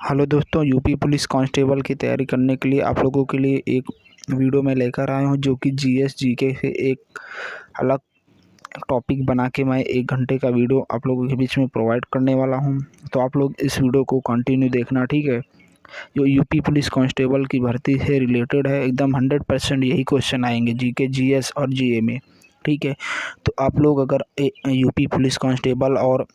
Hello दोस्तों, UP police constable की तैयारी करने के लिए आप लोगों के लिए एक वीडियो मैं लेकर आया हूं, जो कि जीएस जीके से एक अलग टॉपिक बना के मैं 1 घंटे का वीडियो आप लोगों के बीच में प्रोवाइड करने वाला हूं। तो आप लोग इस वीडियो को कंटिन्यू देखना, ठीक है। जो यूपी पुलिस कांस्टेबल की भर्ती से रिलेटेड है, एकदम 100% यही क्वेश्चन आएंगे जीके, जीएस और जीए में, ठीक है। तो आप लोग अगर यूपी पुलिस कांस्टेबल और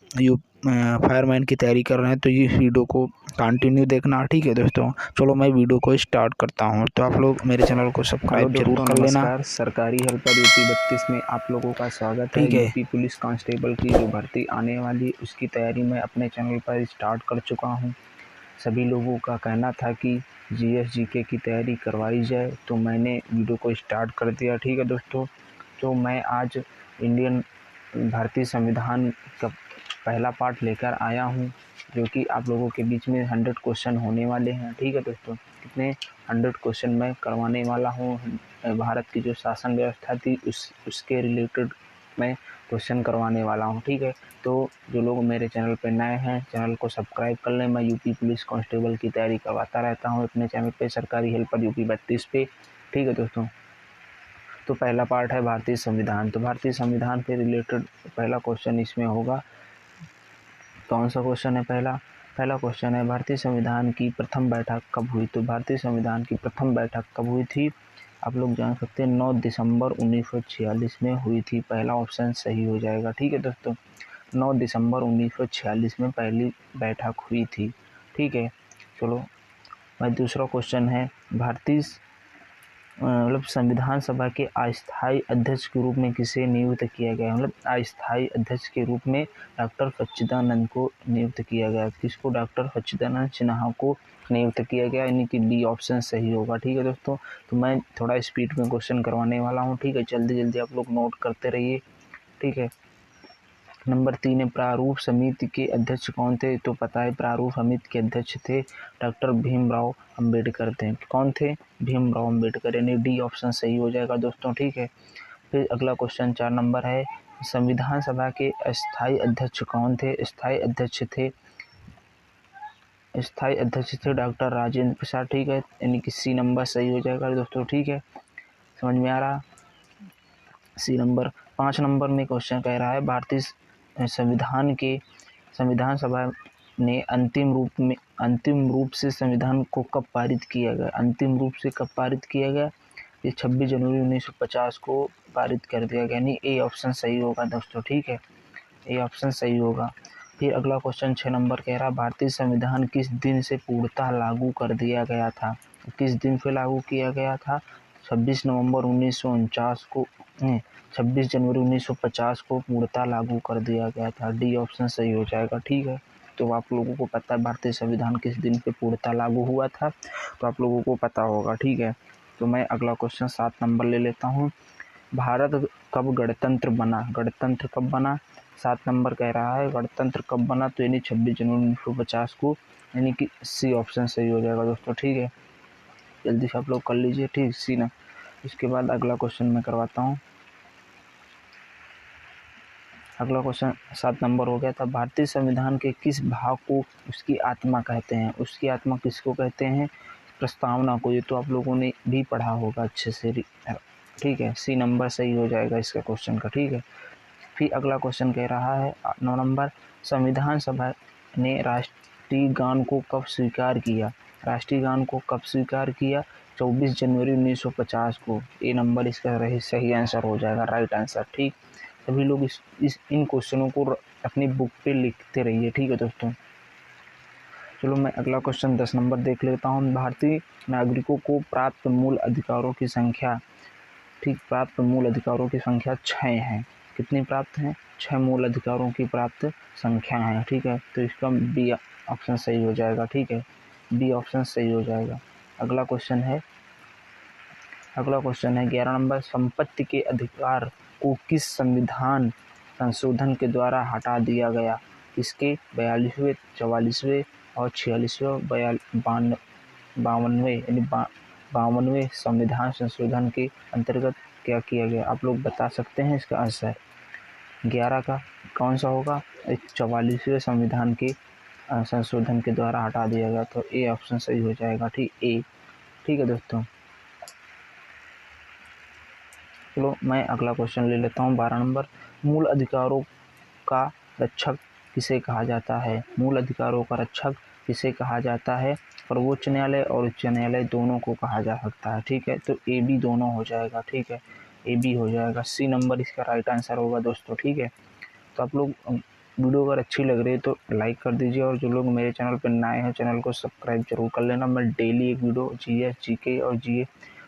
फायरमैन की तैयारी कर रहे हैं तो ये वीडियो को कंटिन्यू देखना, ठीक है दोस्तों। चलो मैं वीडियो को स्टार्ट करता हूँ। तो आप लोग मेरे चैनल को सब्सक्राइब जरूर कर लेना। सरकारी हेल्पर यूपी 32 में आप लोगों का स्वागत है। ठीक है। यूपी पुलिस कांस्टेबल की जो भर्ती आने वाली उसकी तैयारी मैं अपने चैनल पर स्टार्ट कर चुका हूं। सभी लोगों का कहना था कि जीएस जीके की तैयारी करवाई जाए, तो मैंने वीडियो को स्टार्ट कर दिया, ठीक है दोस्तों। तो मैं आज इंडियन भारतीय संविधान का पहला पार्ट लेकर आया हूं, जो कि आप लोगों के बीच में 100 क्वेश्चन होने वाले हैं, ठीक है दोस्तों। कितने 100 क्वेश्चन मैं करवाने वाला हूं। भारत की जो शासन व्यवस्था थी उसके रिलेटेड मैं क्वेश्चन करवाने वाला हूं, ठीक है। तो जो लोग मेरे चैनल पर नए हैं, चैनल को सब्सक्राइब कर लें। मैं यूपी पुलिस कांस्टेबल की तैयारी करवाता रहता हूं अपने चैनल पे, सरकारी हेल्पर यूपी 32 पे, ठीक है दोस्तों। तो पहला पार्ट है भारतीय संविधान। तो भारतीय संविधान से रिलेटेड पहला क्वेश्चन इसमें होगा। कौन सा क्वेश्चन है? पहला क्वेश्चन है, भारतीय संविधान की प्रथम बैठक कब हुई? तो भारतीय संविधान की प्रथम बैठक कब हुई थी? आप लोग जान सकते हैं 9 दिसंबर 1946 में हुई थी। पहला ऑप्शन सही हो जाएगा, ठीक है दोस्तों। 9 दिसंबर 1946 में पहली बैठक हुई थी, ठीक है। चलो भाई, दूसरा क्वेश्चन है, भारतीय संविधान सभा के अस्थायी अध्यक्ष के रूप में किसे नियुक्त किया गया? अस्थायी अध्यक्ष के रूप में डॉक्टर सच्चिदानंद को नियुक्त किया गया। किसको? डॉक्टर सच्चिदानंद सिन्हा को नियुक्त किया गया, यानी कि डी ऑप्शन सही होगा, ठीक है दोस्तों। तो मैं थोड़ा स्पीड में क्वेश्चन करवाने वाला हूँ, ठीक है। जल्दी जल्दी आप लोग नोट करते रहिए, ठीक है। नंबर 3 है, प्रारूप समिति के अध्यक्ष कौन थे? तो पता है, प्रारूप समिति के अध्यक्ष थे डॉक्टर भीमराव अंबेडकर थे। कौन थे? भीमराव अंबेडकर, यानी डी ऑप्शन सही हो जाएगा दोस्तों, ठीक है। फिर अगला क्वेश्चन 4 नंबर है, संविधान सभा के अस्थायी अध्यक्ष कौन थे? स्थायी अध्यक्ष थे डॉक्टर राजेंद्र प्रसाद, ठीक है, यानी कि सी नंबर सही हो जाएगा दोस्तों, ठीक है। समझ में आ रहा? See number. 5 नंबर में क्वेश्चन कह रहा है, भारतीय संविधान सभा ने अंतिम रूप से संविधान को कब पारित किया गया? अंतिम रूप से कब पारित किया गया? ये 26 जनवरी 1950 को पारित कर दिया गया, यानी ए ऑप्शन सही होगा दोस्तों, ठीक है। ए ऑप्शन सही होगा। फिर अगला क्वेश्चन 6 नंबर कह रहा, भारतीय संविधान किस दिन से पूर्णतः लागू कर दिया गया था? किस दिन से लागू किया गया था? 26 नवंबर 1949 को 26 जनवरी 1950 को पूर्णतः लागू कर दिया गया था। डी ऑप्शन सही हो जाएगा, ठीक है। तो आप लोगों को पता है भारतीय संविधान किस दिन पे पूर्णतः लागू हुआ था, तो आप लोगों को पता होगा, ठीक है। तो मैं अगला क्वेश्चन 7 नंबर ले लेता हूँ। भारत कब गणतंत्र बना? गणतंत्र कब बना? 7 नंबर कह रहा है, गणतंत्र कब बना? तो यानी 26 जनवरी 1950 को, यानी कि सी ऑप्शन सही हो जाएगा दोस्तों, ठीक है। जल्दी से आप लोग कर लीजिए, ठीक, सी ना। इसके बाद अगला क्वेश्चन मैं करवाता हूँ। अगला क्वेश्चन 7 नंबर हो गया था, भारतीय संविधान के किस भाग को उसकी आत्मा कहते हैं? उसकी आत्मा किसको कहते हैं? प्रस्तावना को। ये तो आप लोगों ने भी पढ़ा होगा अच्छे से, ठीक है। सी नंबर सही हो जाएगा इसका क्वेश्चन का, ठीक है। फिर अगला क्वेश्चन कह रहा है 9 नंबर, संविधान सभा ने राष्ट्रीय गान को कब स्वीकार किया? राष्ट्रीय गान को कब स्वीकार किया? 24 जनवरी 1950 को। ए नंबर इसका सही आंसर हो जाएगा, राइट आंसर, ठीक। सभी लोग इन क्वेश्चनों को अपनी बुक पे लिखते रहिए, ठीक है दोस्तों। चलो मैं अगला क्वेश्चन 10 नंबर देख लेता हूँ। भारतीय नागरिकों को प्राप्त मूल अधिकारों की संख्या, ठीक, प्राप्त मूल अधिकारों की संख्या 6 है। कितनी प्राप्त हैं? 6 मूल अधिकारों की प्राप्त संख्या है, ठीक है। तो इसका बी ऑप्शन सही हो जाएगा, ठीक है। बी ऑप्शन सही हो जाएगा। अगला क्वेश्चन है 11 नंबर, संपत्ति के अधिकार को किस संविधान संशोधन के द्वारा हटा दिया गया? इसके 42वें, 44वें और 46वें 52वें यानी 52वें संविधान संशोधन के अंतर्गत क्या किया गया? आप लोग बता सकते हैं इसका आंसर? 11 का कौन सा होगा? 44वें संविधान के संशोधन के द्वारा हटा दिया गया। तो ए ऑप्शन सही हो जाएगा, ठीक है दोस्तों। चलो मैं अगला क्वेश्चन ले लेता हूँ 12 नंबर। मूल अधिकारों का रक्षक किसे कहा जाता है? मूल अधिकारों का रक्षक किसे कहा जाता है? सर्वोच्च न्यायालय और उच्च न्यायालय दोनों को कहा जा सकता है, ठीक है। तो ए बी दोनों हो जाएगा, ठीक है, ए बी हो जाएगा। सी नंबर इसका राइट आंसर होगा दोस्तों, ठीक है। तो आप लोग वीडियो अगर अच्छी लग रही है तो लाइक कर दीजिए, और जो लोग मेरे चैनल पर नए हैं चैनल को सब्सक्राइब जरूर कर लेना। मैं डेली एक वीडियो जीएस जीके और जीए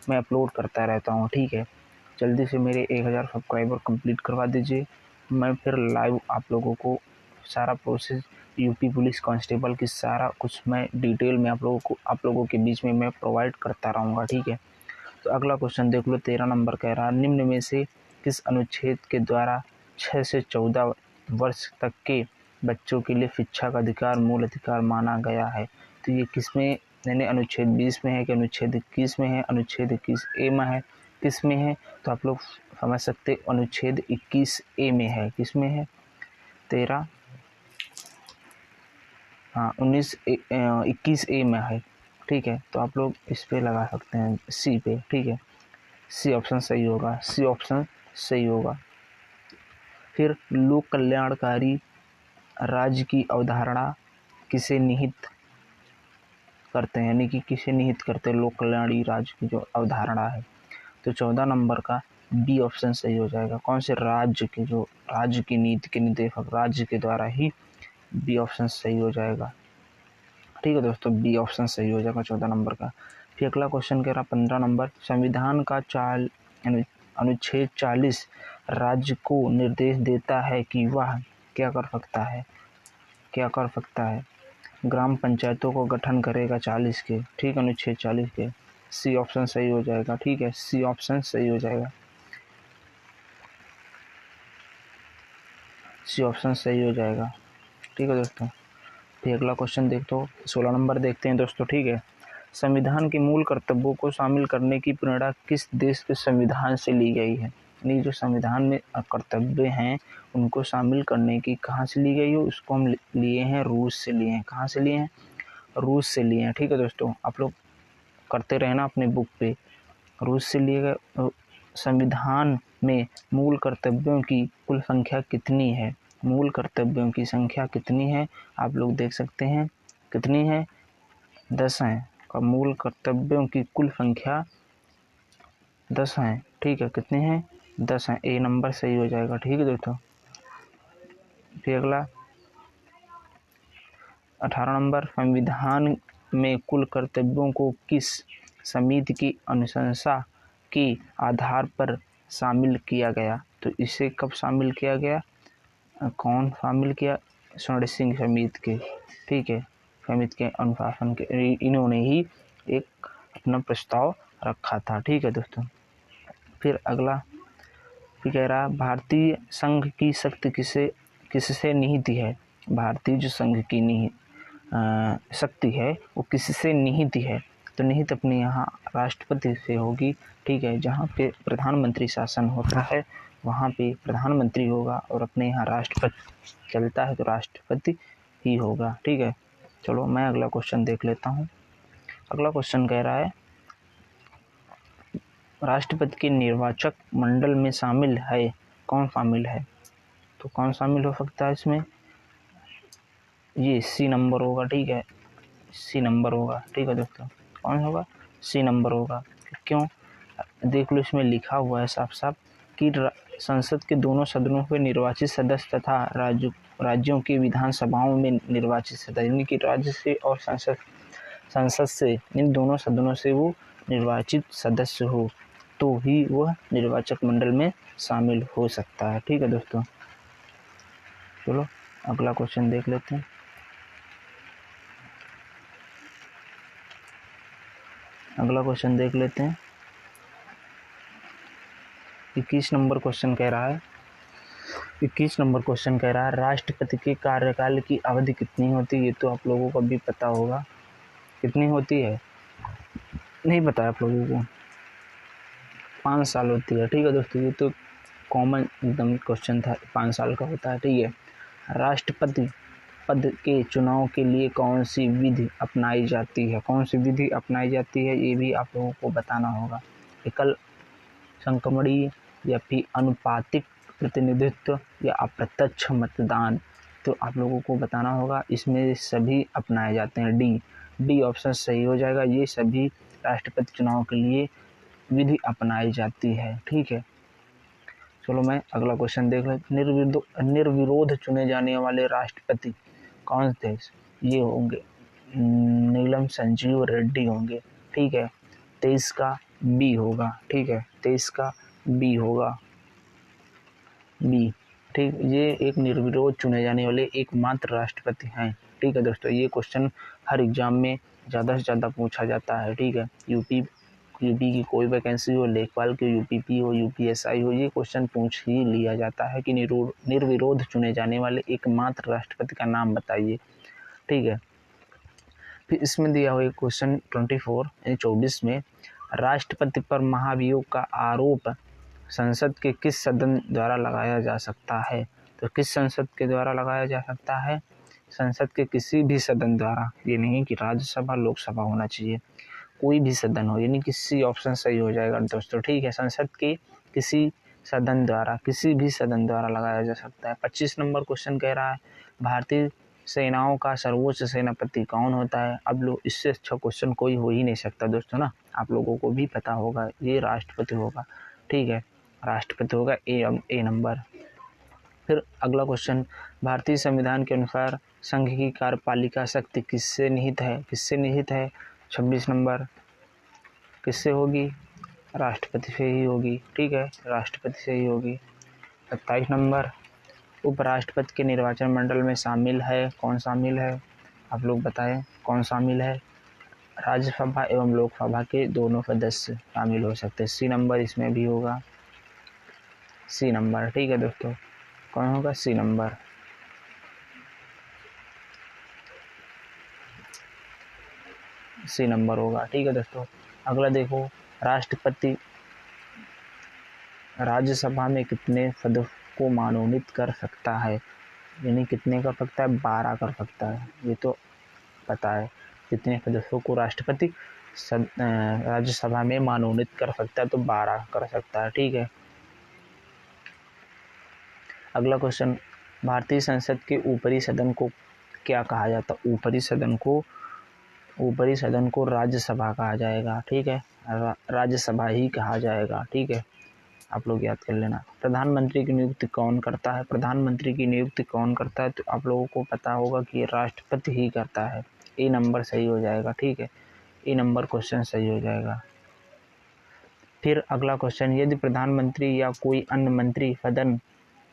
मैं अपलोड करता रहता हूँ, ठीक है। जल्दी से मेरे 1000 सब्सक्राइबर कंप्लीट करवा दीजिए। मैं फिर लाइव आप लोगों को सारा प्रोसेस यूपी पुलिस कांस्टेबल की सारा कुछ मैं डिटेल में आप लोगों के बीच में मैं प्रोवाइड करता रहूँगा, ठीक है। तो अगला क्वेश्चन देख लो 13 नंबर कह रहा है, निम्न में से किस अनुच्छेद के द्वारा 6 से 14 वर्ष तक के बच्चों के लिए शिक्षा का अधिकार मूल अधिकार माना गया है? तो ये किसमें, यानी अनुच्छेद 20 में है कि अनुच्छेद 21 में है? अनुच्छेद 21A में है, किस में है? तो आप लोग समझ सकते अनुच्छेद 21A में है। किस में है? 21A में है, ठीक है। तो आप लोग इस पे लगा सकते हैं सी पे, ठीक है। सी ऑप्शन सही होगा, सी ऑप्शन सही होगा। फिर लोक कल्याणकारी राज्य की अवधारणा किसे निहित करते हैं, यानी कि किसे निहित करते हैं लोक कल्याणी राज्य की जो अवधारणा है? तो 14 नंबर का बी ऑप्शन सही हो जाएगा। कौन से राज्य के, जो राज्य की नीति के निदेशक राज्य के द्वारा ही, बी ऑप्शन सही हो जाएगा, ठीक है दोस्तों। बी ऑप्शन सही हो जाएगा 14 नंबर का। फिर अगला क्वेश्चन कह रहा 15 नंबर, संविधान का अनुच्छेद 40 राज्य को निर्देश देता है कि वह क्या कर सकता है? ग्राम पंचायतों को गठन करेगा 40 के, ठीक, अनुच्छेद 40 के। सी ऑप्शन सही हो जाएगा, ठीक है, सी ऑप्शन सही हो जाएगा, सी ऑप्शन सही हो जाएगा, ठीक है दोस्तों। फिर अगला क्वेश्चन देखते हो 16 नंबर देखते हैं दोस्तों, ठीक है। संविधान के मूल कर्तव्यों को शामिल करने की प्रेरणा किस देश के संविधान से ली गई है? यानी जो संविधान में कर्तव्य हैं उनको शामिल करने की कहाँ से ली गई हो? उसको हम लिए हैं रूस से लिए हैं। कहाँ से लिए हैं? रूस से लिए हैं, ठीक है दोस्तों। आप लोग करते रहना अपने बुक पे। रूस से लिए गए। संविधान में मूल कर्तव्यों की कुल संख्या कितनी है? मूल कर्तव्यों की संख्या कितनी है? आप लोग देख सकते हैं कितनी है, 10 है। का मूल कर्तव्यों की कुल संख्या 10 है, ठीक है। कितने हैं? 10 हैं। ए नंबर सही हो जाएगा, ठीक है दोस्तों। फिर अगला 18 नंबर, संविधान में कुल कर्तव्यों को किस समिति की अनुशंसा के आधार पर शामिल किया गया? तो इसे कब शामिल किया गया? कौन शामिल किया? स्वर्ण सिंह समिति के, ठीक है, समिति के अनुशासन के इन्होंने ही एक अपना प्रस्ताव रखा था, ठीक है दोस्तों। फिर अगला फिर कह रहा भारतीय संघ की शक्ति किससे निहित है? भारतीय जो संघ की शक्ति है वो किससे निहित है? तो निहित अपने यहाँ राष्ट्रपति से होगी, ठीक है। जहाँ पे प्रधानमंत्री शासन होता है वहाँ पे प्रधानमंत्री होगा, और अपने यहाँ राष्ट्रपति चलता है तो राष्ट्रपति ही होगा, ठीक है। चलो मैं अगला क्वेश्चन देख लेता हूँ। अगला क्वेश्चन कह रहा है राष्ट्रपति के निर्वाचक मंडल में शामिल है, कौन शामिल है? तो कौन शामिल हो सकता है इसमें? ये सी नंबर होगा, ठीक है, सी नंबर होगा, ठीक है दोस्तों। कौन होगा? सी नंबर होगा। क्यों? देख लो इसमें लिखा हुआ है साफ साफ कि संसद के दोनों सदनों के निर्वाचित सदस्य तथा राज्यों की विधानसभाओं में निर्वाचित सदस्य, यानी कि राज्य से और संसद से, इन दोनों सदनों से वो निर्वाचित सदस्य हो तो ही वह निर्वाचक मंडल में शामिल हो सकता है, ठीक है दोस्तों। चलो अगला क्वेश्चन देख लेते हैं। अगला क्वेश्चन देख लेते हैं। 21 नंबर क्वेश्चन कह रहा है 21 नंबर क्वेश्चन कह रहा है राष्ट्रपति के कार्यकाल की अवधि कितनी होती है? ये तो आप लोगों को भी पता होगा, कितनी होती है? नहीं पता है आप लोगों को? 5 साल होती है, ठीक है दोस्तों। ये तो कॉमन एकदम क्वेश्चन था, 5 साल का होता है, ठीक है। राष्ट्रपति पद के चुनाव के लिए कौन सी विधि अपनाई जाती है? कौन सी विधि अपनाई जाती है ये भी आप लोगों को बताना होगा। विकल्प संक्रमणीय या फिर अनुपातिक प्रतिनिधित्व या अप्रत्यक्ष मतदान, तो आप लोगों को बताना होगा। इसमें सभी अपनाए जाते हैं। डी ऑप्शन सही हो जाएगा। ये सभी राष्ट्रपति चुनाव के लिए विधि अपनाई जाती है। ठीक है, चलो मैं अगला क्वेश्चन देख लें। निर्विरोध चुने जाने वाले राष्ट्रपति कौन थे? ये होंगे नीलम संजीव रेड्डी होंगे। ठीक है, 23 का बी होगा। ठीक है, 23 का बी होगा, बी। ठीक, ये एक निर्विरोध चुने जाने वाले एकमात्र राष्ट्रपति हैं। ठीक है दोस्तों, ये क्वेश्चन हर एग्जाम में ज़्यादा से ज़्यादा पूछा जाता है। ठीक है, यूपी की कोई वैकेंसी हो, लेखपाल की यूपीपी हो, यूपीएसआई हो, ये क्वेश्चन पूछ ही लिया जाता है कि निर्विरोध चुने जाने वाले एकमात्र राष्ट्रपति का नाम बताइए। ठीक है, फिर इसमें दिया हुआ क्वेश्चन 24 में, राष्ट्रपति पर महाभियोग का आरोप संसद के किस सदन द्वारा लगाया जा सकता है? तो किस संसद के द्वारा लगाया जा सकता है? संसद के किसी भी सदन द्वारा, ये नहीं कि राज्यसभा लोकसभा होना चाहिए, कोई भी सदन हो, यानी कि सी ऑप्शन सही हो जाएगा दोस्तों। ठीक है, संसद के किसी सदन द्वारा, किसी भी सदन द्वारा लगाया जा सकता है। 25 नंबर क्वेश्चन कह रहा है, भारतीय सेनाओं का सर्वोच्च सेनापति कौन होता है? अब लोग इससे अच्छा क्वेश्चन कोई हो ही नहीं सकता दोस्तों ना, आप लोगों को भी पता होगा, ये राष्ट्रपति होगा। ठीक है, राष्ट्रपति होगा ए नंबर। फिर अगला क्वेश्चन, भारतीय संविधान के अनुसार संघ की कार्यपालिका शक्ति किससे निहित है? 26 नंबर किससे होगी? राष्ट्रपति से ही होगी। ठीक है, राष्ट्रपति से ही होगी। 27 नंबर, उपराष्ट्रपति के निर्वाचन मंडल में शामिल है, कौन शामिल है? आप लोग बताएं कौन शामिल है? राज्यसभा एवं लोकसभा के दोनों सदस्य शामिल हो सकते हैं। सी नंबर इसमें भी होगा, सी नंबर। ठीक है दोस्तों, कौन होगा? सी नंबर। सी नंबर होगा। ठीक है दोस्तों, अगला देखो, राष्ट्रपति राज्यसभा में कितने सदस्य को मनोनीत कर सकता है? यानी कितने कर सकता है? 12 कर सकता है, ये तो पता है। कितने सदस्यों को राष्ट्रपति राज्यसभा में मनोनीत कर सकता है? तो 12 कर सकता है। ठीक है, अगला क्वेश्चन, भारतीय संसद के ऊपरी सदन को क्या कहा जाता है? ऊपरी सदन को राज्यसभा कहा जाएगा। ठीक है, राज्यसभा ही कहा जाएगा। ठीक है, आप लोग याद कर लेना। प्रधानमंत्री की नियुक्ति कौन करता है? प्रधानमंत्री की नियुक्ति कौन करता है? तो आप लोगों को पता होगा कि राष्ट्रपति ही करता है। ए नंबर सही हो जाएगा। ठीक है, ए नंबर क्वेश्चन सही हो जाएगा। फिर अगला क्वेश्चन, यदि प्रधानमंत्री या कोई अन्य मंत्री सदन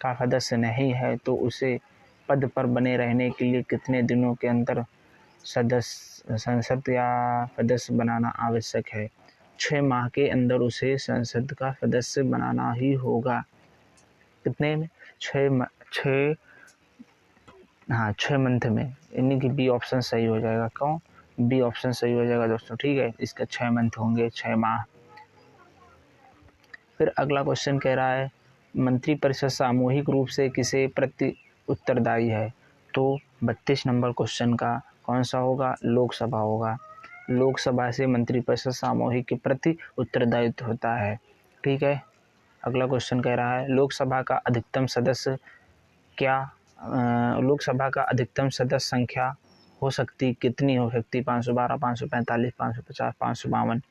का सदस्य नहीं है तो उसे पद पर बने रहने के लिए कितने दिनों के अंदर संसद या सदस्य बनाना आवश्यक है? 6 माह के अंदर उसे संसद का सदस्य बनाना ही होगा। कितने में? 6 मंथ में, यानी कि बी ऑप्शन सही हो जाएगा। क्यों? बी ऑप्शन सही हो जाएगा दोस्तों। ठीक है, इसका 6 मंथ होंगे, 6 माह। फिर अगला क्वेश्चन कह रहा है, मंत्रिपरिषद सामूहिक रूप से किसे प्रति उत्तरदायी है? तो 32 नंबर क्वेश्चन का कौन सा होगा? लोकसभा होगा। लोकसभा से मंत्रिपरिषद सामूहिक के प्रति उत्तरदायित्व होता है। ठीक है, अगला क्वेश्चन कह रहा है, लोकसभा का अधिकतम सदस्य संख्या हो सकती कितनी हो सकती? 512, 545, 550, 552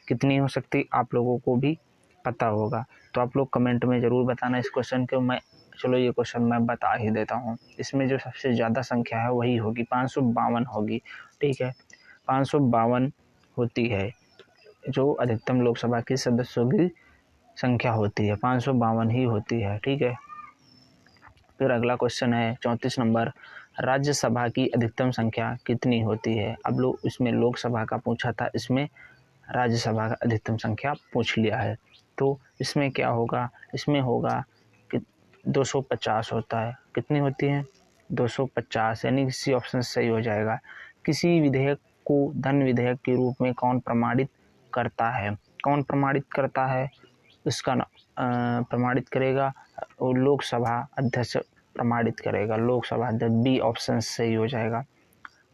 कितनी हो सकती? आप लोगों को भी पता होगा, तो आप लोग कमेंट में ज़रूर बताना इस क्वेश्चन को। चलो ये क्वेश्चन मैं बता ही देता हूँ। इसमें जो सबसे ज़्यादा संख्या है वही होगी, 552 होगी। ठीक है, 552 होती है जो अधिकतम लोकसभा के सदस्यों की संख्या होती है, 552 ही होती है। ठीक है, फिर अगला क्वेश्चन है 34 नंबर, राज्यसभा की अधिकतम संख्या कितनी होती है? अब लोग इसमें लोकसभा का पूछा था, इसमें राज्यसभा का अधिकतम संख्या पूछ लिया है। तो इसमें क्या होगा? इसमें होगा कि 250 होता है। कितनी होती है? 250, यानी किसी ऑप्शन सही हो जाएगा। किसी विधेयक को धन विधेयक के रूप में कौन प्रमाणित करता है? कौन प्रमाणित करता है? इसका प्रमाणित करेगा लोकसभा अध्यक्ष प्रमाणित करेगा? लोकसभा अध्यक्ष, बी ऑप्शन सही हो जाएगा।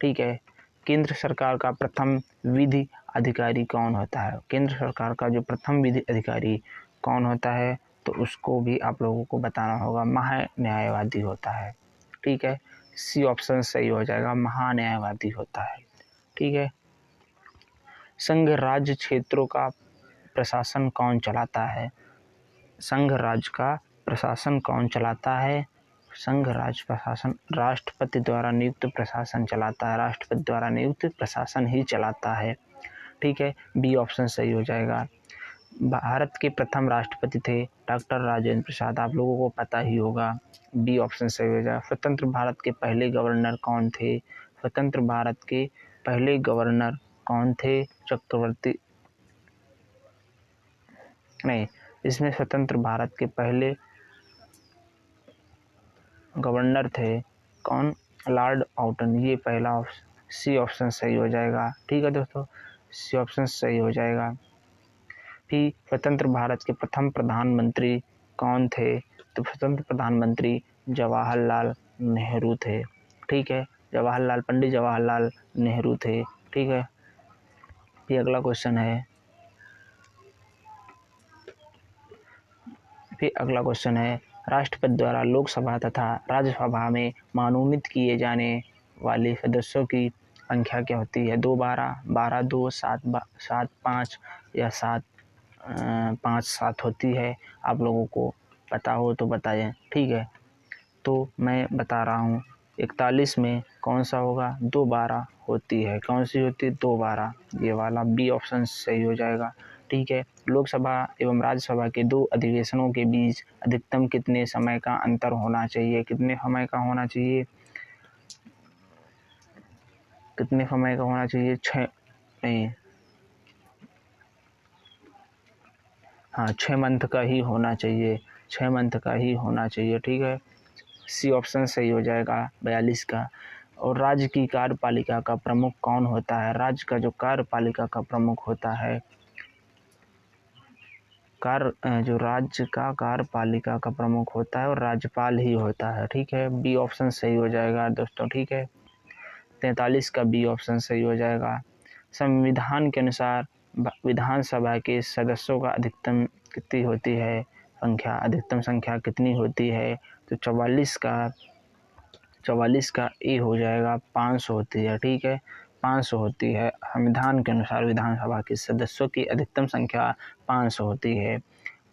ठीक है। केंद्र सरकार का प्रथम विधि अधिकारी कौन होता है? केंद्र सरकार का जो प्रथम विधि अधिकारी कौन होता है तो उसको भी आप लोगों को बताना होगा। महान्यायवादी होता है। ठीक है, सी ऑप्शन सही हो जाएगा, महान्यायवादी होता है। ठीक है। संघ राज्य क्षेत्रों का प्रशासन कौन चलाता है? संघ राज्य का प्रशासन कौन चलाता है? संघ राज्य प्रशासन राष्ट्रपति द्वारा नियुक्त प्रशासन चलाता है। राष्ट्रपति द्वारा नियुक्त प्रशासन ही चलाता है। ठीक है, बी ऑप्शन सही हो जाएगा। भारत के प्रथम राष्ट्रपति थे डॉक्टर राजेंद्र प्रसाद, आप लोगों को पता ही होगा। बी ऑप्शन सही हो जाएगा। स्वतंत्र भारत के पहले गवर्नर कौन थे? स्वतंत्र भारत के पहले गवर्नर कौन थे? चक्रवर्ती नहीं, इसमें स्वतंत्र भारत के पहले गवर्नर थे कौन? Lord Mountbatten. ये पहला ऑप्शन, सी ऑप्शन सही हो जाएगा। ठीक है दोस्तों, सी ऑप्शन सही हो जाएगा। फिर स्वतंत्र भारत के प्रथम प्रधानमंत्री कौन थे? तो स्वतंत्र प्रधानमंत्री जवाहरलाल नेहरू थे। ठीक है, पंडित जवाहरलाल नेहरू थे। ठीक है। फिर अगला क्वेश्चन है, राष्ट्रपति द्वारा लोकसभा तथा राज्यसभा में मनोनीत किए जाने वाले सदस्यों की संख्या क्या होती है? 2 12, 12 2, 7 5 या 7 5 7 होती है? आप लोगों को पता हो तो बताएं। ठीक है, तो मैं बता रहा हूँ 41 में कौन सा होगा? 2 12 होती है। कौन सी होती है? 2 12, ये वाला बी ऑप्शन सही हो जाएगा। ठीक है। लोकसभा एवं राज्यसभा के 2 अधिवेशनों के बीच अधिकतम कितने समय का अंतर होना चाहिए? कितने समय का होना चाहिए? 6 मंथ का ही होना चाहिए। 6 मंथ का ही होना चाहिए। ठीक है, सी ऑप्शन सही हो जाएगा 42 का। और राज्य की कार्यपालिका का प्रमुख कौन होता है? राज्य का जो कार्यपालिका का प्रमुख होता है, जो राज्य का कार्यपालिका का प्रमुख होता है और राज्यपाल ही होता है। ठीक है, बी ऑप्शन सही हो जाएगा दोस्तों। ठीक है, 43 का बी ऑप्शन सही हो जाएगा। संविधान के अनुसार विधानसभा के सदस्यों का अधिकतम कितनी होती है संख्या? अधिकतम संख्या कितनी होती है? तो 44 का ए हो जाएगा, 500 होती है। ठीक है, 500 होती है। संविधान के अनुसार विधानसभा के सदस्यों की अधिकतम संख्या 500 होती है।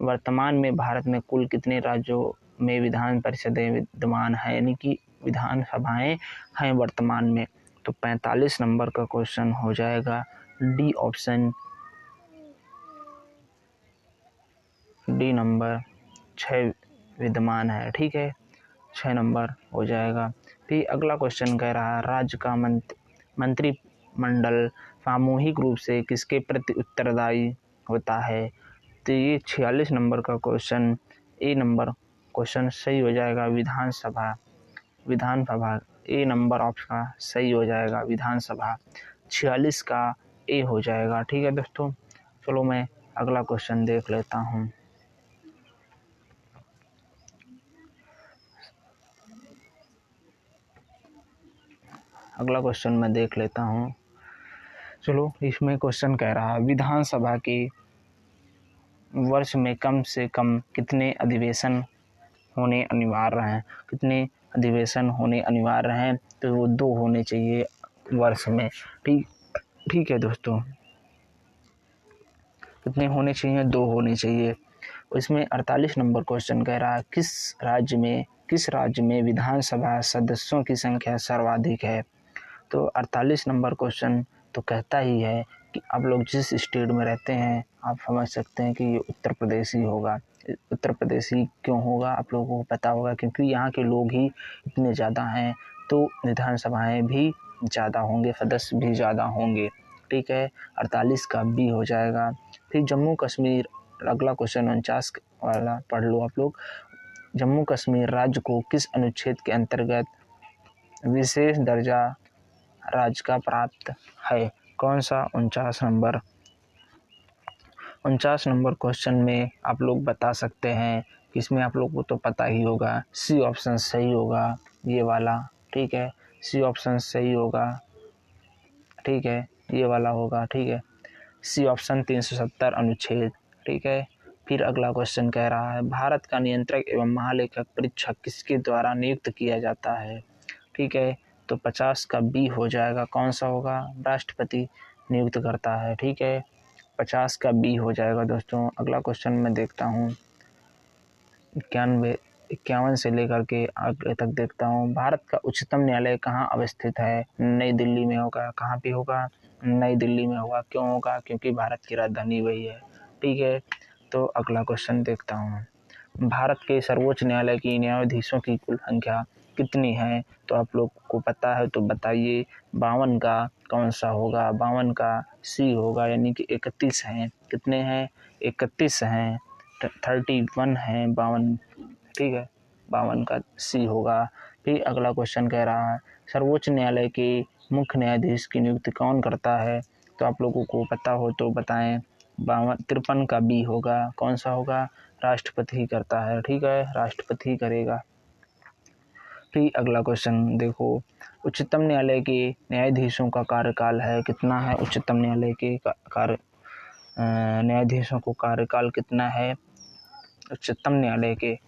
वर्तमान में भारत में कुल कितने राज्यों में विधान परिषदें विद्यमान है, यानी कि विधानसभाएं हैं वर्तमान में? तो 45 नंबर का क्वेश्चन हो जाएगा डी ऑप्शन, डी नंबर 6 विद्यमान है। ठीक है, 6 नंबर हो जाएगा। फिर अगला क्वेश्चन कह रहा है, राज्य का मंत्रिमंडल सामूहिक रूप से किसके प्रति उत्तरदायी होता है? तो ये 46 नंबर का क्वेश्चन, ए नंबर क्वेश्चन सही हो जाएगा। विधानसभा ए नंबर ऑप्शन सही हो जाएगा। विधानसभा 46 का ए हो जाएगा। ठीक है दोस्तों, चलो मैं अगला क्वेश्चन देख लेता हूँ। अगला क्वेश्चन मैं देख लेता हूँ। चलो, इसमें क्वेश्चन कह रहा है, विधानसभा के वर्ष में कम से कम कितने अधिवेशन होने अनिवार्य हैं? कितने अधिवेशन होने अनिवार्य हैं? तो वो 2 होने चाहिए वर्ष में। ठीक है दोस्तों, कितने होने चाहिए? 2 होने चाहिए। इसमें 48 नंबर क्वेश्चन कह रहा है, किस राज्य में विधानसभा सदस्यों की संख्या सर्वाधिक है? तो 48 नंबर क्वेश्चन तो कहता ही है कि आप लोग जिस स्टेट में रहते हैं आप समझ सकते हैं कि ये उत्तर प्रदेश ही होगा। उत्तर प्रदेश ही क्यों होगा आप लोगों को पता होगा, क्योंकि यहाँ के लोग ही इतने ज़्यादा हैं तो विधानसभाएं भी ज़्यादा होंगे, सदस्य भी ज़्यादा होंगे। ठीक है, 48 का बी हो जाएगा। फिर जम्मू कश्मीर, अगला क्वेश्चन 49 वाला पढ़ लो आप लोग। जम्मू कश्मीर राज्य को किस अनुच्छेद के अंतर्गत विशेष दर्जा राज्य का प्राप्त है? कौन सा? 49 नंबर क्वेश्चन में आप लोग बता सकते हैं इसमें आप लोग को तो पता ही होगा, सी ऑप्शन सही होगा ये वाला, ठीक है, सी ऑप्शन सही होगा, ठीक है, ये वाला होगा, ठीक है, सी ऑप्शन 370 अनुच्छेद, ठीक है। फिर अगला क्वेश्चन कह रहा है भारत का नियंत्रक एवं महालेखक परीक्षक किसके द्वारा नियुक्त किया जाता है, ठीक है। तो 50 का बी हो जाएगा, कौन सा होगा, राष्ट्रपति नियुक्त करता है, ठीक है, 50 का बी हो जाएगा दोस्तों। अगला क्वेश्चन मैं देखता हूँ 51 से लेकर के आगे तक देखता हूँ। भारत का उच्चतम न्यायालय कहाँ अवस्थित है, नई दिल्ली में होगा, कहाँ पे होगा, नई दिल्ली में होगा, क्यों होगा, क्योंकि भारत की राजधानी वही है, ठीक है। तो अगला क्वेश्चन देखता हूँ, भारत के सर्वोच्च न्यायालय की न्यायाधीशों की कुल संख्या कितनी है, तो आप लोग को पता है तो बताइए। 52 का कौन सा होगा, 52 का सी होगा, यानी कि 31 हैं, कितने हैं, 31 हैं, 31 है 52, ठीक है, 52 का सी होगा। फिर अगला क्वेश्चन कह रहा है सर्वोच्च न्यायालय के मुख्य न्यायाधीश की नियुक्ति कौन करता है, तो आप लोगों को पता हो तो बताएं। 53 का बी होगा, कौन सा होगा, राष्ट्रपति ही करता है, ठीक है, राष्ट्रपति ही करेगा। फिर अगला क्वेश्चन देखो, उच्चतम न्यायालय के न्यायाधीशों का कार्यकाल है कितना है, उच्चतम न्यायालय के न्यायाधीशों को कार्यकाल कितना है, उच्चतम न्यायालय के,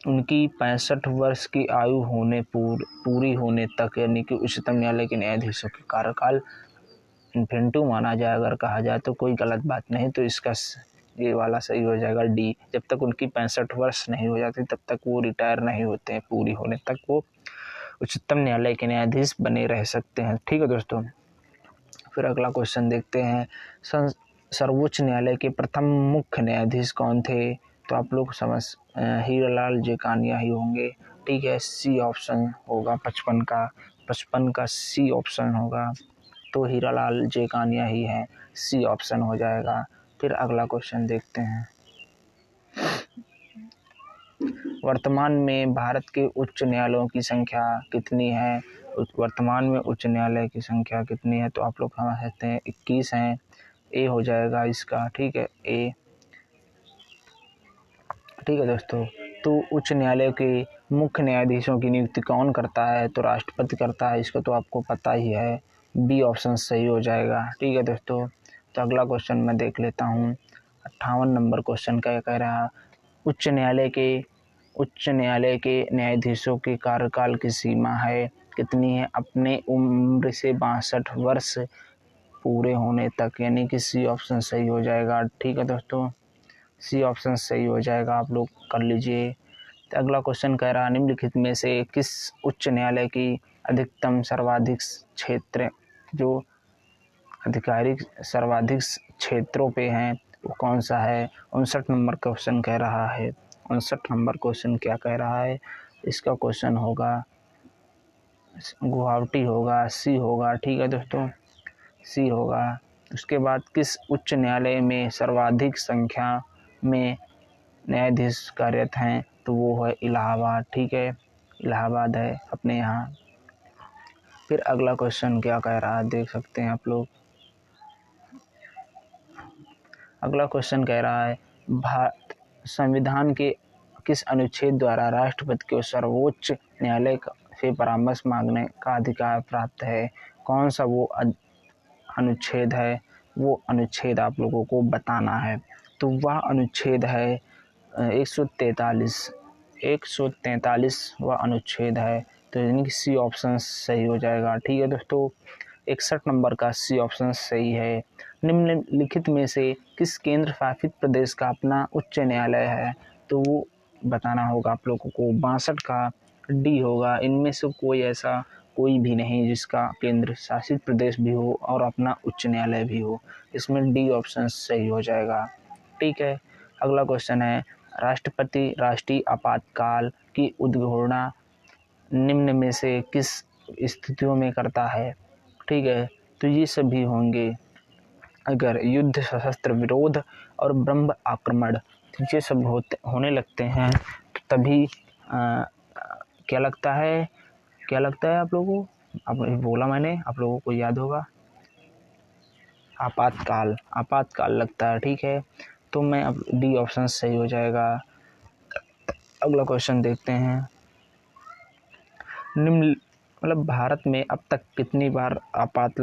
उनकी 65 वर्ष की आयु होने पूरी होने तक, यानी कि उच्चतम न्यायालय के न्यायाधीशों के कार्यकाल इन्फिनिटिव माना जाए, अगर कहा जाए तो कोई गलत बात नहीं। तो इसका ये वाला सही हो जाएगा डी, जब तक उनकी 65 वर्ष नहीं हो जाती तब तक वो रिटायर नहीं होते हैं, पूरी होने तक वो उच्चतम न्यायालय के न्यायाधीश बने रह सकते हैं, ठीक है दोस्तों। फिर अगला क्वेश्चन देखते हैं, सर्वोच्च न्यायालय के प्रथम मुख्य न्यायाधीश कौन थे, तो आप लोग हीरालाल जेकानिया ही होंगे, ठीक है, सी ऑप्शन होगा 55 का सी ऑप्शन होगा, तो हीरालाल जेकानिया ही है, सी ऑप्शन हो जाएगा। फिर अगला क्वेश्चन देखते हैं, वर्तमान में भारत के उच्च न्यायालयों की संख्या कितनी है, वर्तमान में उच्च न्यायालय की संख्या कितनी है, तो आप लोग समझ सकते हैं 21 हैं, ए हो जाएगा इसका, ठीक है, ए, ठीक है दोस्तों। तो उच्च न्यायालय के मुख्य न्यायाधीशों की नियुक्ति कौन करता है, तो राष्ट्रपति करता है, इसको तो आपको पता ही है, बी ऑप्शन सही हो जाएगा, ठीक है दोस्तों। तो अगला क्वेश्चन मैं देख लेता हूँ, 58 नंबर क्वेश्चन क्या कह रहा है, उच्च न्यायालय के न्यायाधीशों के कार्यकाल की सीमा है कितनी है, अपने उम्र से 62 वर्ष पूरे होने तक, यानी कि सी ऑप्शन सही हो जाएगा, ठीक है दोस्तों, सी ऑप्शन सही हो जाएगा, आप लोग कर लीजिए। तो अगला क्वेश्चन कह रहा है निम्नलिखित में से किस उच्च न्यायालय की अधिकतम सर्वाधिक क्षेत्र जो आधिकारिक सर्वाधिक क्षेत्रों पे हैं वो कौन सा है, 59 नंबर क्वेश्चन कह रहा है, 59 नंबर क्वेश्चन क्या कह रहा है, इसका क्वेश्चन होगा गुवाहाटी होगा, सी होगा, ठीक है दोस्तों, सी होगा। उसके बाद किस उच्च न्यायालय में सर्वाधिक संख्या में न्यायाधीश कार्यरत हैं, तो वो है इलाहाबाद, ठीक है, इलाहाबाद है अपने यहाँ। फिर अगला क्वेश्चन क्या कह रहा है देख सकते हैं आप लोग, अगला क्वेश्चन कह रहा है भारत संविधान के किस अनुच्छेद द्वारा राष्ट्रपति को सर्वोच्च न्यायालय से परामर्श मांगने का अधिकार प्राप्त है, कौन सा वो अनुच्छेद है, वो अनुच्छेद आप लोगों को बताना है। तो वह अनुच्छेद है 143 वह अनुच्छेद है, तो यानी कि सी ऑप्शन सही हो जाएगा, ठीक है दोस्तों, 61 नंबर का सी ऑप्शन सही है। निम्नलिखित में से किस केंद्र शासित प्रदेश का अपना उच्च न्यायालय है, तो वो बताना होगा आप लोगों को, 62 का डी होगा, इनमें से कोई भी नहीं जिसका केंद्र शासित प्रदेश भी हो और अपना उच्च न्यायालय भी हो, इसमें डी ऑप्शन सही हो जाएगा, ठीक है। अगला क्वेश्चन है राष्ट्रपति राष्ट्रीय आपातकाल की उद्घोषणा निम्न में से किस स्थितियों में करता है, ठीक है, तो ये सभी होंगे अगर युद्ध, सशस्त्र विरोध और ब्रह्म आक्रमण ये सब होने लगते हैं तो तभी क्या लगता है आप लोगों को, अब बोला मैंने, आप लोगों को याद होगा, आपातकाल, आपातकाल लगता है, ठीक है। तो मैं अब डी ऑप्शन सही हो जाएगा। अगला क्वेश्चन देखते हैं। निम्न मतलब भारत में अब तक कितनी बार आपात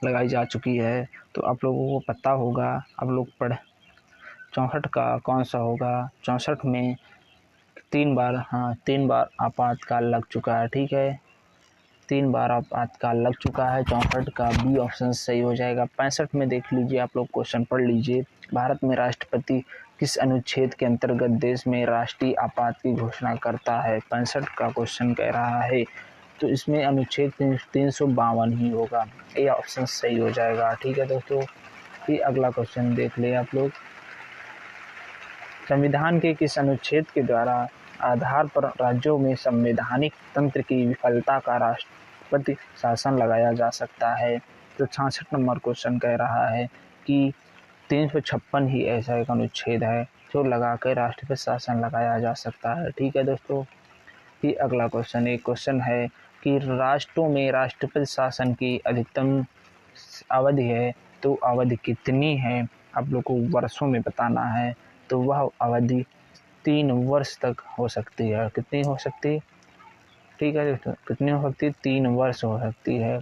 लगाई जा चुकी है, तो आप लोगों को पता होगा। आप लोग 64 का कौन सा होगा? 64 में 3 बार, हाँ 3 बार आपातकाल लग चुका है, ठीक है। 3 बार आपातकाल लग चुका है। 64 का बी ऑप्शन सही हो जाएगा। 65 में देख लीजिए, आप लोग क्वेश्चन पढ़ लीजिए। भारत में राष्ट्रपति किस अनुच्छेद के अंतर्गत देश में राष्ट्रीय आपात की घोषणा करता है? 65 का क्वेश्चन कह रहा है, तो इसमें अनुच्छेद 352 ही होगा। ये ऑप्शन सही हो जाएगा, ठीक है दोस्तों। ये अगला क्वेश्चन देख ले आप लोग। संविधान के किस अनुच्छेद के द्वारा आधार पर राज्यों में संवैधानिक तंत्र की विफलता का राष्ट्रपति शासन लगाया जा सकता है? तो 66 नंबर क्वेश्चन कह रहा है कि 356 ही ऐसा एक अनुच्छेद है जो लगाकर राष्ट्रपति शासन लगाया जा सकता है, ठीक है दोस्तों। ये अगला क्वेश्चन एक क्वेश्चन है कि राष्ट्रों में राष्ट्रपति शासन की अधिकतम अवधि है, तो अवधि कितनी है? आप लोग को वर्षों में बताना है। तो वह अवधि 3 वर्ष तक हो सकती है। कितनी हो सकती है? ठीक है दोस्तों, कितनी हो सकती है? 3 वर्ष हो सकती है।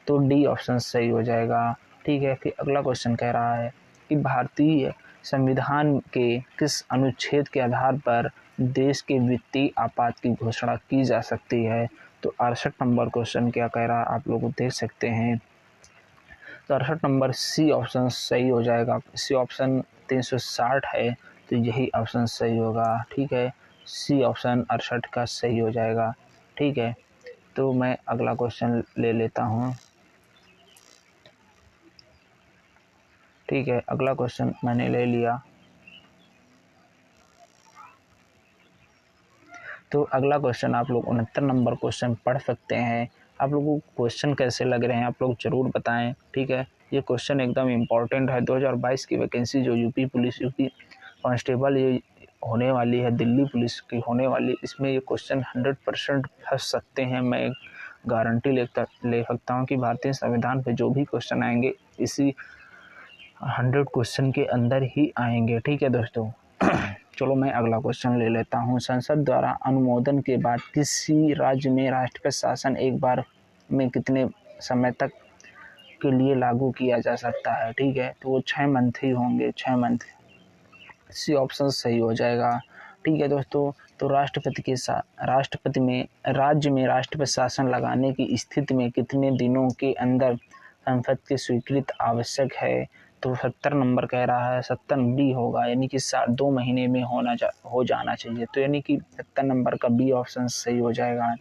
तो डी ऑप्शन सही हो जाएगा, ठीक है। फिर अगला क्वेश्चन कह रहा है कि भारतीय संविधान के किस अनुच्छेद के आधार पर देश के वित्तीय आपात की घोषणा की जा सकती है? तो 68 नंबर क्वेश्चन क्या कह रहा है आप लोग देख सकते हैं। तो 68 नंबर सी ऑप्शन सही हो जाएगा। सी ऑप्शन 360 है, तो यही ऑप्शन सही होगा, ठीक है। सी ऑप्शन 68 का सही हो जाएगा, ठीक है। तो मैं अगला क्वेश्चन ले लेता हूँ, ठीक है। अगला क्वेश्चन मैंने ले लिया। तो अगला क्वेश्चन आप लोग 69 नंबर क्वेश्चन पढ़ सकते हैं। आप लोगों को क्वेश्चन कैसे लग रहे हैं आप लोग ज़रूर बताएं, ठीक है। ये क्वेश्चन एकदम इम्पॉर्टेंट है। 2022 की वैकेंसी जो यूपी पुलिस, यूपी कांस्टेबल ये होने वाली है, दिल्ली पुलिस की होने वाली, इसमें ये क्वेश्चन 100% फंस सकते हैं। मैं गारंटी ले सकता हूँ कि भारतीय संविधान पे जो भी क्वेश्चन आएंगे इसी 100 क्वेश्चन के अंदर ही आएंगे, ठीक है दोस्तों। चलो मैं अगला क्वेश्चन ले लेता हूँ। संसद द्वारा अनुमोदन के बाद किसी राज्य में राष्ट्रपति शासन एक बार में कितने समय तक के लिए लागू किया जा सकता है? ठीक है, तो वो 6 मंथ ही होंगे, 6 मंथ। सी ऑप्शन सही हो जाएगा, ठीक है दोस्तों। तो राष्ट्रपति में राज्य में राष्ट्रपति शासन लगाने की स्थिति में कितने दिनों के अंदर संसद की स्वीकृति आवश्यक है? तो 70 नंबर कह रहा है, 70 बी होगा, यानी कि 2 महीने में हो जाना चाहिए। तो यानी कि 70 नंबर का बी ऑप्शन सही हो जाएगा।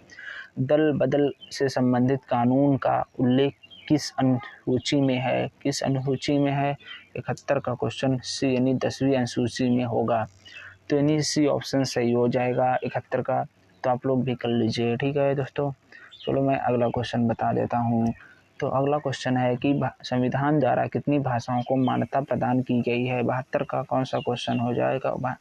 दल बदल से संबंधित कानून का उल्लेख किस अनुसूची में है? किस अनुसूची में है? 71 का क्वेश्चन सी यानी 10वीं अनुसूची में होगा। तो यानी सी ऑप्शन सही हो जाएगा 71 का। तो आप लोग भी कर लीजिए, ठीक है दोस्तों। चलो मैं अगला क्वेश्चन बता देता हूँ। तो अगला क्वेश्चन है कि संविधान द्वारा कितनी भाषाओं को मान्यता प्रदान की गई है? 72 का कौन सा क्वेश्चन हो जाएगा?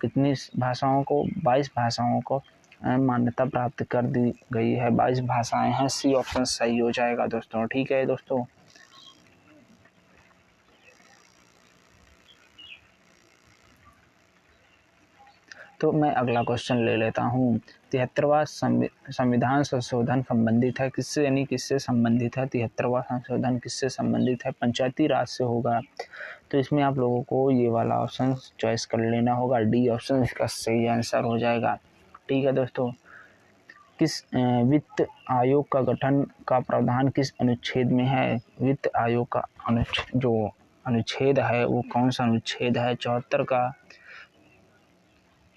कितनी भाषाओं को? 22 भाषाओं को मान्यता प्राप्त कर दी गई है। 22 भाषाएं हैं। सी ऑप्शन सही हो जाएगा दोस्तों, ठीक है दोस्तों। तो मैं अगला क्वेश्चन ले लेता हूँ। 73वां संविधान संशोधन संबंधित है किससे, यानी किससे संबंधित है? 73वां संशोधन किससे संबंधित है? पंचायती राज से होगा। तो इसमें आप लोगों को ये वाला ऑप्शन चॉइस कर लेना होगा। डी ऑप्शन इसका सही आंसर हो जाएगा, ठीक है दोस्तों। किस वित्त आयोग का गठन का प्रावधान किस अनुच्छेद में है? वित्त आयोग का जो अनुच्छेद है वो कौन सा अनुच्छेद है? 74 का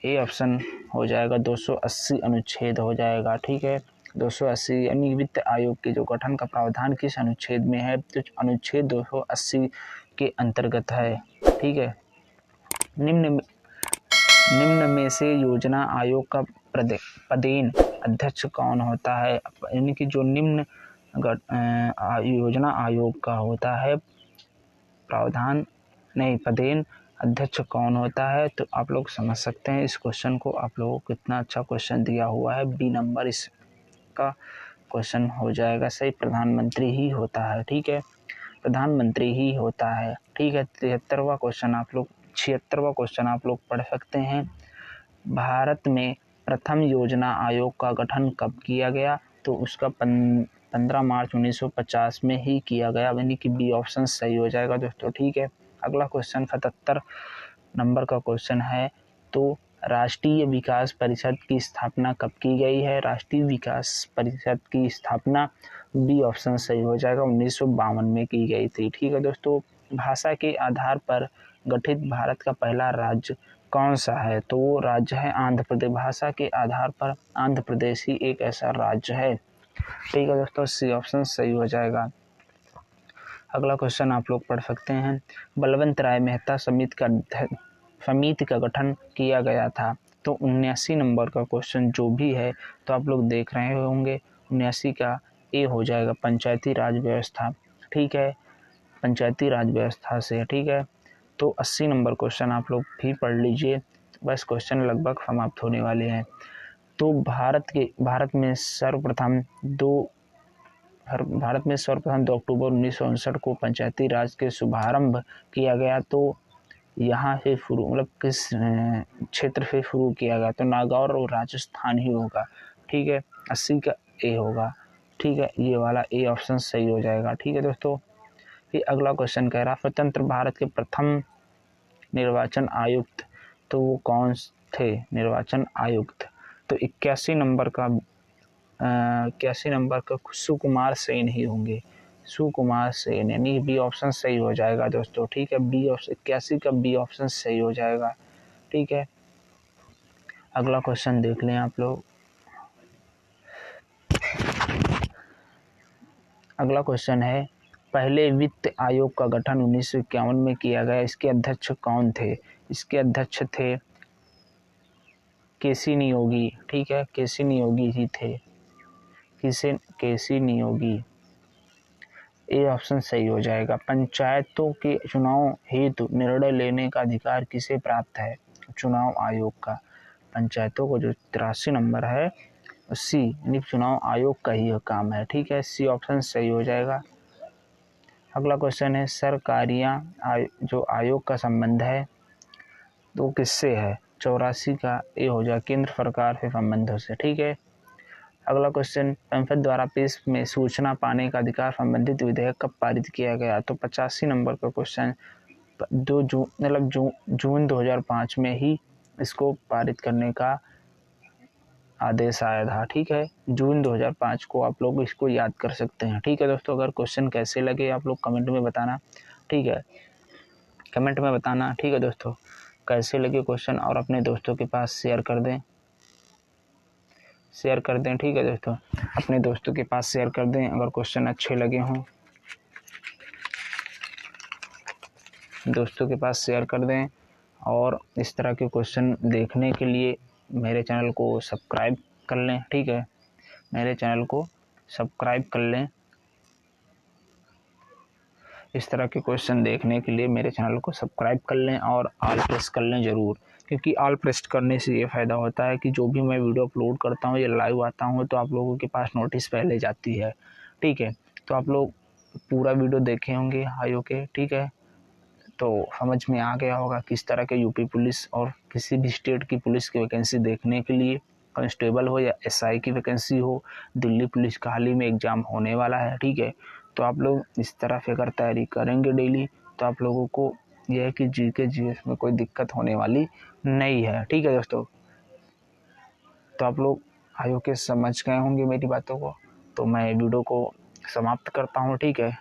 ए ऑप्शन हो जाएगा। 280 अनुच्छेद हो जाएगा, ठीक है। 280 यानी वित्त आयोग के जो गठन का प्रावधान किस अनुच्छेद में है? तो अनुच्छेद 280 के अंतर्गत है, ठीक है। निम्न में से योजना आयोग का पदेन अध्यक्ष कौन होता है? यानी कि जो निम्न योजना आयोग का होता है पदेन अध्यक्ष कौन होता है? तो आप लोग समझ सकते हैं इस क्वेश्चन को। आप लोगों को कितना अच्छा क्वेश्चन दिया हुआ है। बी नंबर इसका क्वेश्चन हो जाएगा सही, प्रधानमंत्री ही होता है, ठीक है। प्रधानमंत्री ही होता है। ठीक है, 76वां क्वेश्चन आप लोग पढ़ सकते हैं। भारत में प्रथम योजना आयोग का गठन कब किया गया? तो उसका 15 मार्च 1950 में ही किया गया, यानी कि बी ऑप्शन सही हो जाएगा दोस्तों। ठीक है, अगला क्वेश्चन 77 नंबर का क्वेश्चन है। तो राष्ट्रीय विकास परिषद की स्थापना कब की गई है? राष्ट्रीय विकास परिषद की स्थापना बी ऑप्शन सही हो जाएगा, 1952 में की गई थी। ठीक है दोस्तों, भाषा के आधार पर गठित भारत का पहला राज्य कौन सा है? तो वो राज्य है आंध्र प्रदेश। भाषा के आधार पर आंध्र प्रदेश ही एक ऐसा राज्य है। ठीक है दोस्तों, सी ऑप्शन सही हो जाएगा। अगला क्वेश्चन आप लोग पढ़ सकते हैं। बलवंत राय मेहता समिति का गठन किया गया था। तो 79 नंबर का क्वेश्चन जो भी है तो आप लोग देख रहे होंगे, 79 का ए हो जाएगा, पंचायती राज व्यवस्था। ठीक है, पंचायती राज व्यवस्था से। ठीक है, तो 80 नंबर क्वेश्चन आप लोग भी पढ़ लीजिए, बस क्वेश्चन लगभग समाप्त होने वाले हैं। तो भारत में सर्वप्रथम 2 अक्टूबर 1959 को पंचायती राज के शुभारंभ किया गया। तो यहाँ से शुरू, मतलब किस क्षेत्र से शुरू किया गया? तो नागौर और राजस्थान ही होगा। ठीक है, 80 का ए होगा। ठीक है, ये वाला ए ऑप्शन सही हो जाएगा। ठीक है दोस्तों, फिर अगला क्वेश्चन कह रहा स्वतंत्र भारत के प्रथम निर्वाचन आयुक्त, तो वो कौन थे निर्वाचन आयुक्त? तो 81 नंबर का सुकुमार सेन ही होंगे, सुकुमार सेन, यानी बी ऑप्शन सही हो जाएगा दोस्तों। ठीक है, बी ऑप्शन 81 का बी ऑप्शन सही हो जाएगा। ठीक है, अगला क्वेश्चन देख लें आप लोग। अगला क्वेश्चन है, पहले वित्त आयोग का गठन 1951 में किया गया, इसके अध्यक्ष कौन थे? इसके अध्यक्ष थे केसी नियोगी। ठीक है, केसी नियोगी ही थे, केसी नियोगी, ए ऑप्शन सही हो जाएगा। पंचायतों के चुनाव हेतु निर्णय लेने का अधिकार किसे प्राप्त है? चुनाव आयोग का। पंचायतों को जो 83 नंबर है सी, यानी चुनाव आयोग का ही काम है। ठीक है, सी ऑप्शन सही हो जाएगा। अगला क्वेश्चन है, सरकारियाँ जो आयोग का संबंध है तो किससे है? 84 का ए हो जाए, केंद्र सरकार से संबंधों से। ठीक है, अगला क्वेश्चन, संसद द्वारा पेश में सूचना पाने का अधिकार संबंधित विधेयक कब पारित किया गया? तो 85 नंबर का क्वेश्चन, जून 2005 में ही इसको पारित करने का आदेश आया था। ठीक है, जून 2005 को आप लोग इसको याद कर सकते हैं। ठीक है दोस्तों, अगर क्वेश्चन कैसे लगे आप लोग कमेंट में बताना। ठीक है, कमेंट में बताना। ठीक है दोस्तों, कैसे लगे क्वेश्चन, और अपने दोस्तों के पास शेयर कर दें। ठीक है दोस्तों, अपने दोस्तों के पास शेयर कर दें अगर क्वेश्चन अच्छे लगे हों, दोस्तों के पास शेयर कर दें। और इस तरह के क्वेश्चन देखने के लिए मेरे चैनल को सब्सक्राइब कर लें। ठीक है, मेरे चैनल को सब्सक्राइब कर लें। इस तरह के क्वेश्चन देखने के लिए मेरे चैनल को सब्सक्राइब कर लें और ऑल प्रेस कर लें ज़रूर, क्योंकि ऑल प्रेस करने से ये फ़ायदा होता है कि जो भी मैं वीडियो अपलोड करता हूँ या लाइव आता हूँ तो आप लोगों के पास नोटिस पहले जाती है। ठीक है, तो आप लोग पूरा वीडियो देखे होंगे आयोग के। ठीक है, तो समझ में आ गया होगा किस तरह के यूपी पुलिस और किसी भी स्टेट की पुलिस की वैकेंसी देखने के लिए, कांस्टेबल हो या एसआई की वैकेंसी हो, दिल्ली पुलिस का हाल ही में एग्ज़ाम होने वाला है। ठीक है, तो आप लोग इस तरह से अगर तैयारी करेंगे डेली तो आप लोगों को यह है कि जीएस में कोई दिक्कत होने वाली नहीं है। ठीक है दोस्तों, तो आप लोग आयोग के समझ गए होंगे मेरी बातों को, तो मैं वीडियो को समाप्त करता हूँ। ठीक है।